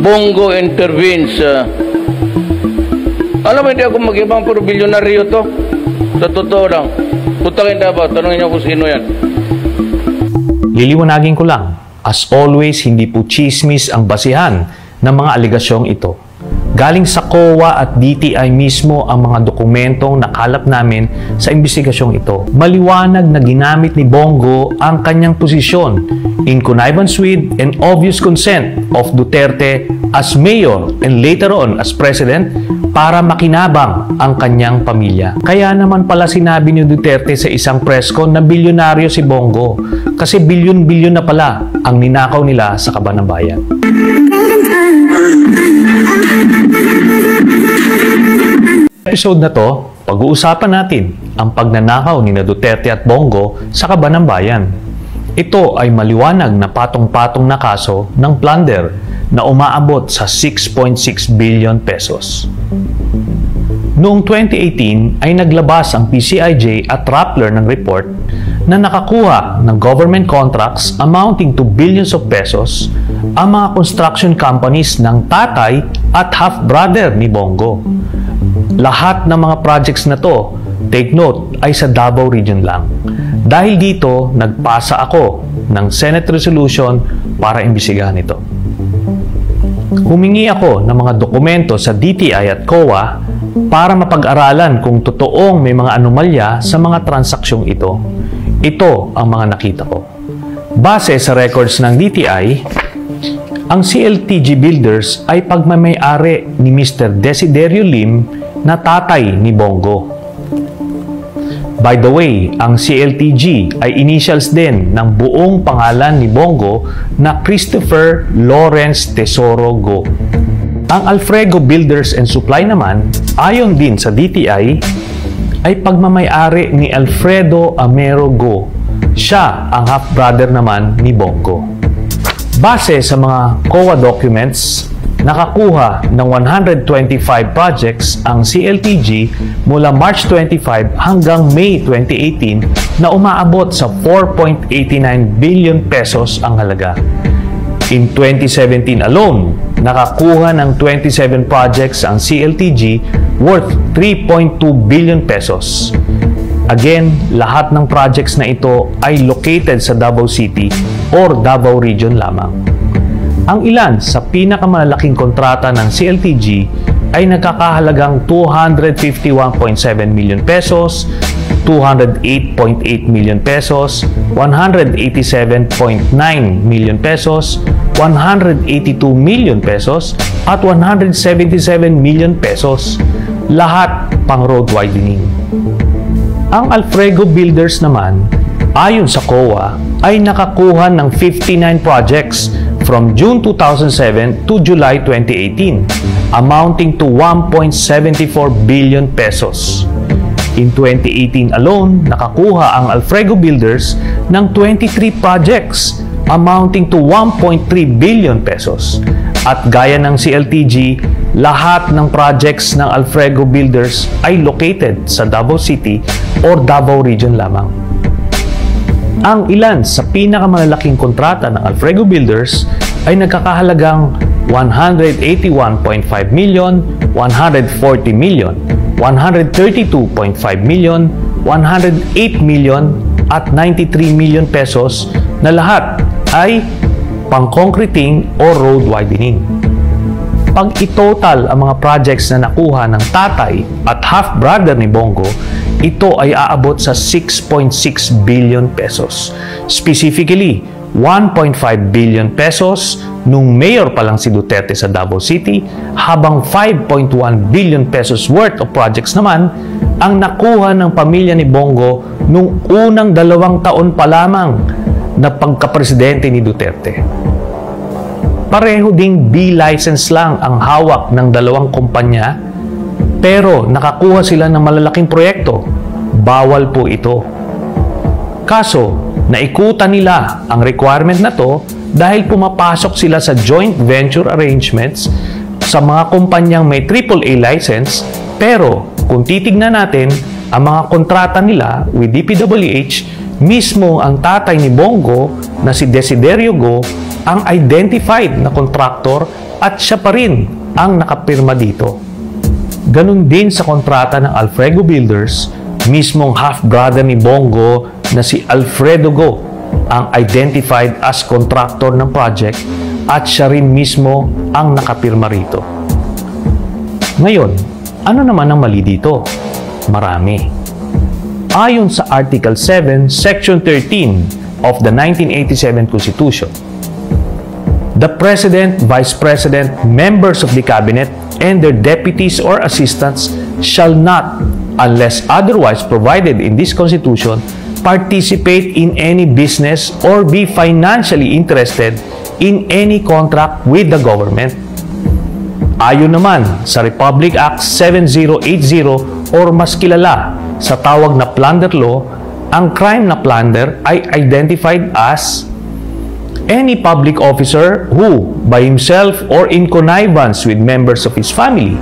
Bongo intervenes. Alam mo, hindi ako mag-ibang pero bilyonaryo to. Sa totoo lang. Punta kayo dapat, tanongin niyo kung sino yan. Liliwanagin ko lang, as always, hindi po chismis ang basihan ng mga aligasyong ito. Galing sa COA at DTI mismo ang mga dokumentong nakalap namin sa investigasyong ito. Maliwanag na ginamit ni Bongo ang kanyang posisyon in connivance with and obvious consent of Duterte as mayor and later on as president para makinabang ang kanyang pamilya. Kaya naman pala sinabi ni Duterte sa isang press con na bilyonaryo si Bongo kasi bilyon-bilyon na pala ang ninakaw nila sa Kaban ng Bayan. Episode na to, pag-uusapan natin ang pagnanakaw ni Duterte at Bongo sa Kaban ng Bayan. Ito ay maliwanag na patong-patong na kaso ng plunder na umaabot sa 6.6 billion pesos. Noong 2018 ay naglabas ang PCIJ at Rappler ng report na nakakuha ng government contracts amounting to billions of pesos ang mga construction companies ng tatay at half-brother ni Bongo. Lahat ng mga projects na to, take note, ay sa Davao Region lang. Dahil dito, nagpasa ako ng Senate Resolution para imbestigahan ito. Humingi ako ng mga dokumento sa DTI at COA para mapag-aralan kung totoong may mga anomalya sa mga transaksyong ito. Ito ang mga nakita ko. Base sa records ng DTI, ang CLTG Builders ay pagmamay-ari ni Mr. Desiderio Lim na tatay ni Bongo. By the way, ang CLTG ay initials din ng buong pangalan ni Bongo na Christopher Lawrence Tesoro Go. Ang Alfredo Builders and Supply naman, ayon din sa DTI, ay pagmamay-ari ni Alfredo Amero Go. Siya ang half-brother naman ni Bongo. Base sa mga COA documents, nakakuha ng 125 projects ang CLTG mula March 25 hanggang May 2018 na umaabot sa 4.89 billion pesos ang halaga. In 2017 alone, nakakuha ng 27 projects ang CLTG worth 3.2 billion pesos. Again, lahat ng projects na ito ay located sa Davao City or Davao Region lamang. Ang ilan sa pinakamalalaking kontrata ng CLTG ay nagkakahalagang 251.7 million pesos, 208.8 million pesos, 187.9 million pesos, 182 million pesos, at 177 million pesos. Lahat pang road widening. Ang Alfredo Builders naman, ayon sa COA, ay nakakuha ng 59 projects from June 2007 to July 2018, amounting to 1.74 billion pesos. In 2018 alone, nakakuha ang Alfredo Builders ng 23 projects amounting to 1.3 billion pesos. At gaya ng CLTG, lahat ng projects ng Alfredo Builders ay located sa Davao City or Davao Region lamang. Ang ilan sa pinakamalalaking kontrata ng Alfredo Builders ay nagkakahalagang 181.5 million, 140 million, 132.5 million, 108 million, at 93 million pesos na lahat ay pang-concreting or road widening. Pag itotal ang mga projects na nakuha ng tatay at half-brother ni Bongo, ito ay aabot sa 6.6 billion pesos. Specifically, 1.5 billion pesos nung mayor pa lang si Duterte sa Davao City, habang 5.1 billion pesos worth of projects naman ang nakuha ng pamilya ni Bongo nung unang 2 taon pa lamang na pagkapresidente ni Duterte. Pareho ding B-license lang ang hawak ng 2 kumpanya, pero nakakuha sila ng malalaking proyekto. Bawal po ito. Kaso, naikutan nila ang requirement na to dahil pumapasok sila sa joint venture arrangements sa mga kumpanyang may AAA license, pero kung titignan natin ang mga kontrata nila with DPWH, mismo ang tatay ni Bongo na si Desiderio Go ang identified na contractor at siya pa rin ang nakapirma dito. Ganun din sa kontrata ng Alfredo Builders, mismong half-brother ni Bongo na si Alfredo Go ang identified as contractor ng project at siya rin mismo ang nakapirma rito. Ngayon, ano naman ang mali dito? Marami. Ayon sa Article 7, Section 13 of the 1987 Constitution, the President, Vice President, members of the Cabinet, and their deputies or assistants shall not, unless otherwise provided in this Constitution, participate in any business or be financially interested in any contract with the government. Ayon naman sa Republic Act 7080 or mas kilala sa tawag na Plunder Law, ang crime na plunder ay identified as any public officer who, by himself or in connivance with members of his family,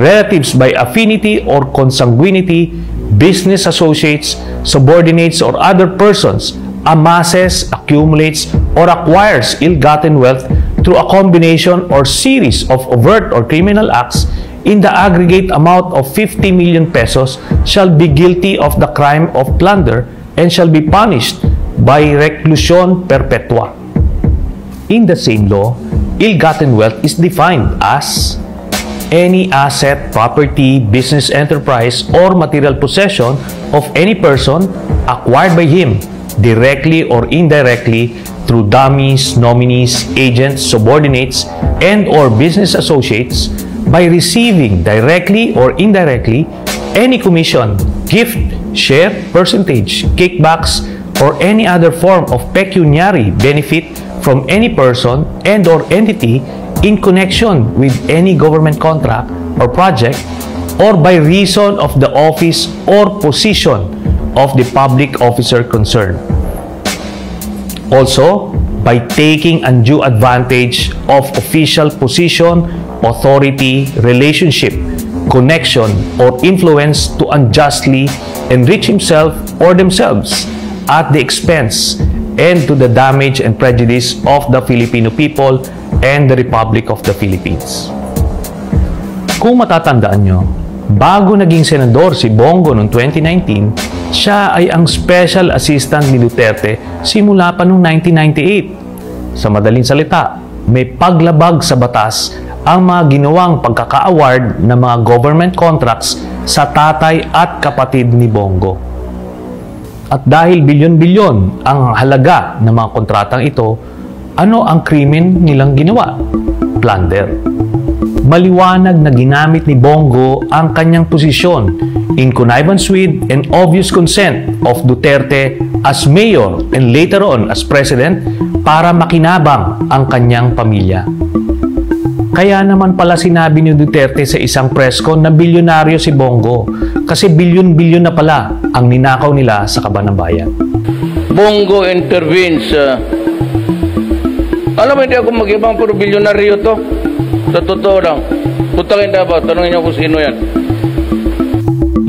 relatives by affinity or consanguinity, business associates, subordinates, or other persons, amasses, accumulates, or acquires ill-gotten wealth through a combination or series of overt or criminal acts in the aggregate amount of 50 million pesos shall be guilty of the crime of plunder and shall be punished by reclusion perpetua. In the same law, ill-gotten wealth is defined as any asset, property, business enterprise, or material possession of any person acquired by him directly or indirectly through dummies, nominees, agents, subordinates, and or business associates by receiving directly or indirectly any commission, gift, share, percentage, kickbacks, or any other form of pecuniary benefit from any person and or entity in connection with any government contract or project or by reason of the office or position of the public officer concerned. Also, by taking undue advantage of official position, authority, relationship, connection, or influence to unjustly enrich himself or themselves at the expense and to the damage and prejudice of the Filipino people and the Republic of the Philippines. Kung matatandaan nyo, bago naging senador si Bongo noong 2019, siya ay ang special assistant ni Duterte simula pa noong 1998. Sa madaling salita, may paglabag sa batas ang mga ginawang pagkaka-award ng mga government contracts sa tatay at kapatid ni Bongo. At dahil bilyon-bilyon ang halaga ng mga kontratang ito, ano ang krimen nilang ginawa? Plunder. Maliwanag na ginamit ni Bongo ang kanyang posisyon in connivance with and obvious consent of Duterte as mayor and later on as president para makinabang ang kanyang pamilya. Kaya naman pala sinabi ni Duterte sa isang press con na bilyonaryo si Bongo kasi bilyon-bilyon na pala ang ninakaw nila sa Kaban ng Bayan. Bongo intervenes. Alam mo, hindi ako mag-ibang puro bilyonaryo to. Sa totoo lang. Putakin na ba? Tanungin niyo kung sino yan.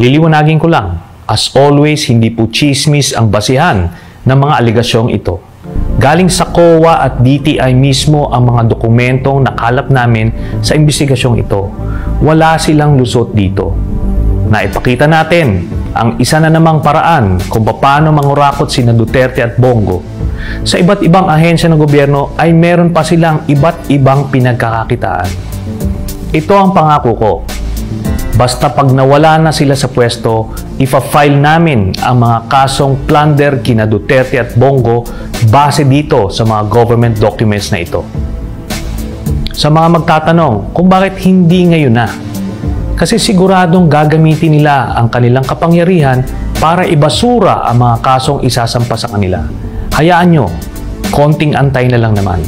Liliwanagin ko lang, as always, hindi po chismis ang basihan ng mga aligasyong ito. Galing sa COA at DTI mismo ang mga dokumentong nakalap namin sa investigasyong ito. Wala silang lusot dito. Naipakita natin ang isa na namang paraan kung paano mangurakot sina Duterte at Bongo. Sa iba't ibang ahensya ng gobyerno ay meron pa silang iba't ibang pinagkakakitaan. Ito ang pangako ko. Basta pag nawala na sila sa pwesto, ifa-file namin ang mga kasong plunder kina Duterte at Bongo base dito sa mga government documents na ito. Sa mga magtatanong kung bakit hindi ngayon na, kasi siguradong gagamitin nila ang kanilang kapangyarihan para ibasura ang mga kasong isasampa sa kanila. Hayaan nyo, konting antay na lang naman.